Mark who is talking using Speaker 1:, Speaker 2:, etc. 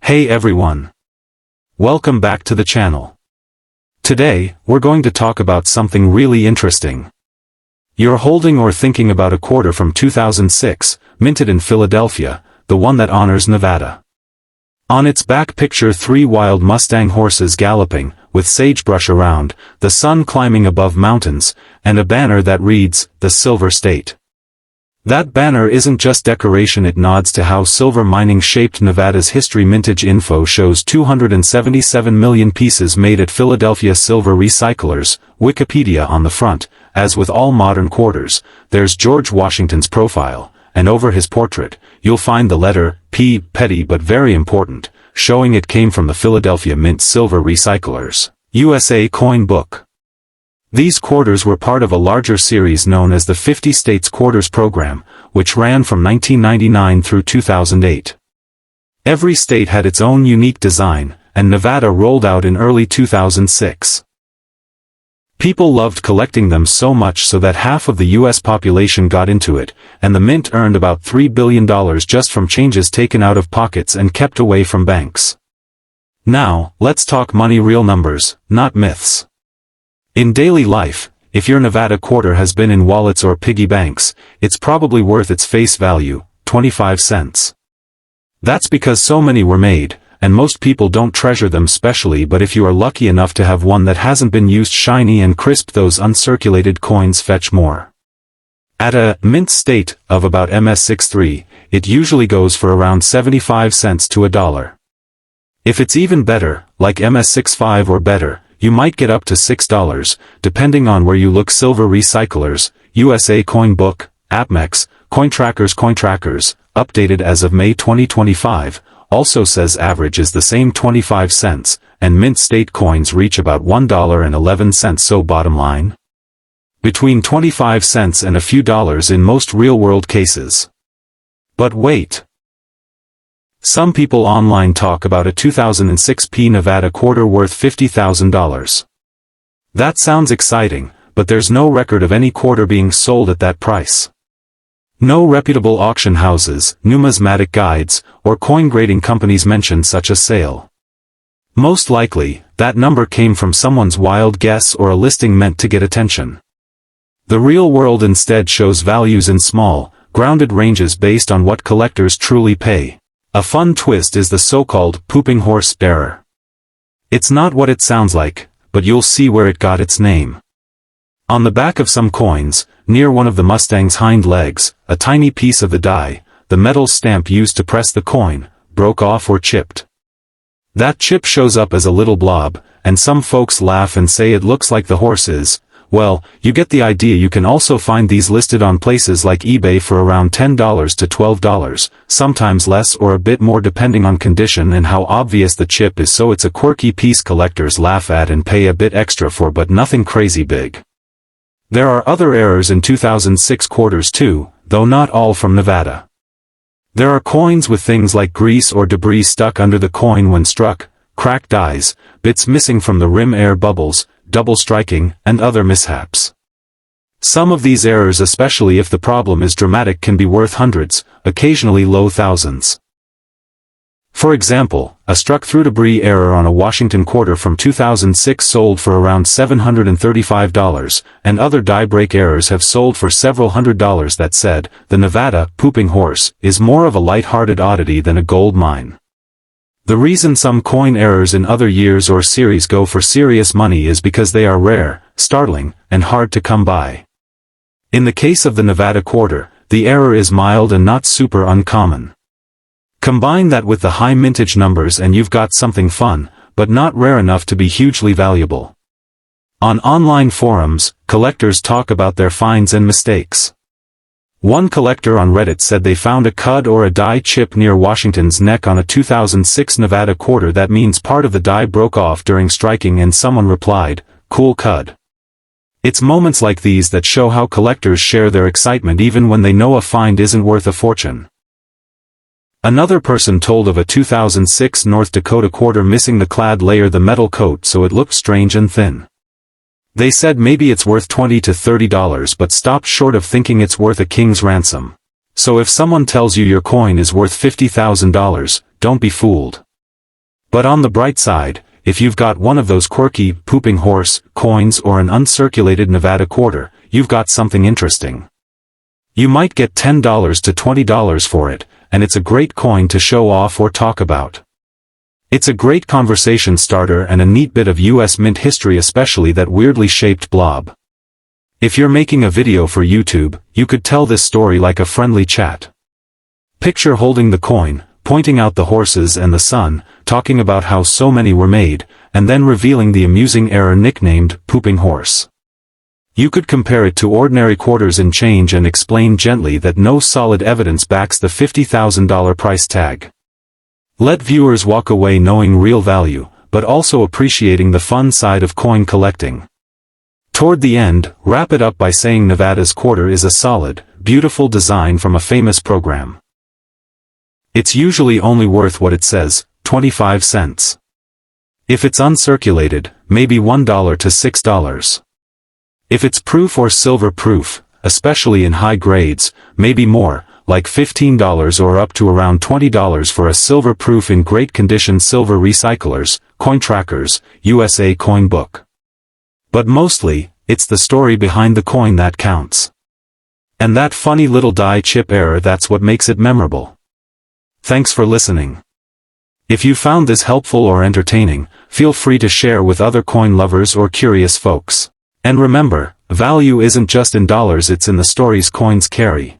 Speaker 1: Hey everyone! Welcome back to the channel. Today, we're going to talk about something really interesting. You're holding or thinking about a quarter from 2006, minted in Philadelphia, the one that honors Nevada. On its back picture three wild Mustang horses galloping, with sagebrush around, the sun climbing above mountains, and a banner that reads, "The Silver State." That banner isn't just decoration, it nods to how silver mining shaped Nevada's history. Mintage info shows 277 million pieces made at Philadelphia Silver Recyclers, Wikipedia on the front. As with all modern quarters, there's George Washington's profile, and over his portrait, you'll find the letter P, petty but very important, showing it came from the Philadelphia Mint Silver Recyclers, USA coin book. These quarters were part of a larger series known as the 50 States Quarters Program, which ran from 1999 through 2008. Every state had its own unique design, and Nevada rolled out in early 2006. People loved collecting them so much so that half of the U.S. population got into it, and the mint earned about $3 billion just from changes taken out of pockets and kept away from banks. Now, let's talk money, real numbers, not myths. In daily life, if your Nevada quarter has been in wallets or piggy banks, it's probably worth its face value, 25 cents. That's because so many were made, and most people don't treasure them specially, but if you are lucky enough to have one that hasn't been used, shiny and crisp, those uncirculated coins fetch more. At a mint state of about MS63, it usually goes for around 75 cents to $1. If it's even better, like MS65 or better, you might get up to $6, depending on where you look. Silver Recyclers, USA Coin Book, APMEX, Cointrackers, updated as of May 2025, also says average is the same 25 cents, and mint state coins reach about $1.11. So bottom line? Between 25 cents and a few dollars in most real-world cases. But wait. Some people online talk about a 2006 Nevada quarter worth $50,000. That sounds exciting, but there's no record of any quarter being sold at that price. No reputable auction houses, numismatic guides, or coin grading companies mention such a sale. Most likely, that number came from someone's wild guess or a listing meant to get attention. The real world instead shows values in small, grounded ranges based on what collectors truly pay. A fun twist is the so-called pooping horse error. It's not what it sounds like, but you'll see where it got its name. On the back of some coins, near one of the Mustang's hind legs, a tiny piece of the die, the metal stamp used to press the coin, broke off or chipped. That chip shows up as a little blob, and some folks laugh and say it looks like the horse is. Well, you get the idea. You can also find these listed on places like eBay for around $10 to $12, sometimes less or a bit more depending on condition and how obvious the chip is. So it's a quirky piece collectors laugh at and pay a bit extra for, but nothing crazy big. There are other errors in 2006 quarters too, though not all from Nevada. There are coins with things like grease or debris stuck under the coin when struck, cracked dies, bits missing from the rim, air bubbles, double striking, and other mishaps. Some of these errors, especially if the problem is dramatic, can be worth hundreds, occasionally low thousands. For example, a struck-through debris error on a Washington quarter from 2006 sold for around $735, and other die-break errors have sold for several $100s. That said, the Nevada pooping horse is more of a light-hearted oddity than a gold mine. The reason some coin errors in other years or series go for serious money is because they are rare, startling, and hard to come by. In the case of the Nevada quarter, the error is mild and not super uncommon. Combine that with the high mintage numbers and you've got something fun, but not rare enough to be hugely valuable. On online forums, collectors talk about their finds and mistakes. One collector on Reddit said they found a cud or a die chip near Washington's neck on a 2006 Nevada quarter. That means part of the die broke off during striking, and someone replied, "Cool cud." It's moments like these that show how collectors share their excitement even when they know a find isn't worth a fortune. Another person told of a 2006 North Dakota quarter missing the clad layer, the metal coat, so it looked strange and thin. They said maybe it's worth $20 to $30, but stopped short of thinking it's worth a king's ransom. So if someone tells you your coin is worth $50,000, don't be fooled. But on the bright side, if you've got one of those quirky, pooping horse coins or an uncirculated Nevada quarter, you've got something interesting. You might get $10 to $20 for it, and it's a great coin to show off or talk about. It's a great conversation starter and a neat bit of US mint history, especially that weirdly shaped blob. If you're making a video for YouTube, you could tell this story like a friendly chat. Picture holding the coin, pointing out the horses and the sun, talking about how so many were made, and then revealing the amusing error nicknamed pooping horse. You could compare it to ordinary quarters and change and explain gently that no solid evidence backs the $50,000 price tag. Let viewers walk away knowing real value, but also appreciating the fun side of coin collecting. Toward the end, wrap it up by saying Nevada's quarter is a solid, beautiful design from a famous program. It's usually only worth what it says, 25 cents. If it's uncirculated, maybe $1 to $6. If it's proof or silver proof, especially in high grades, maybe more, like $15 or up to around $20 for a silver proof in great condition. Silver Recyclers, Coin Trackers, USA Coin Book. But mostly, it's the story behind the coin that counts. And that funny little die chip error, that's what makes it memorable. Thanks for listening. If you found this helpful or entertaining, feel free to share with other coin lovers or curious folks. And remember, value isn't just in dollars, it's in the stories coins carry.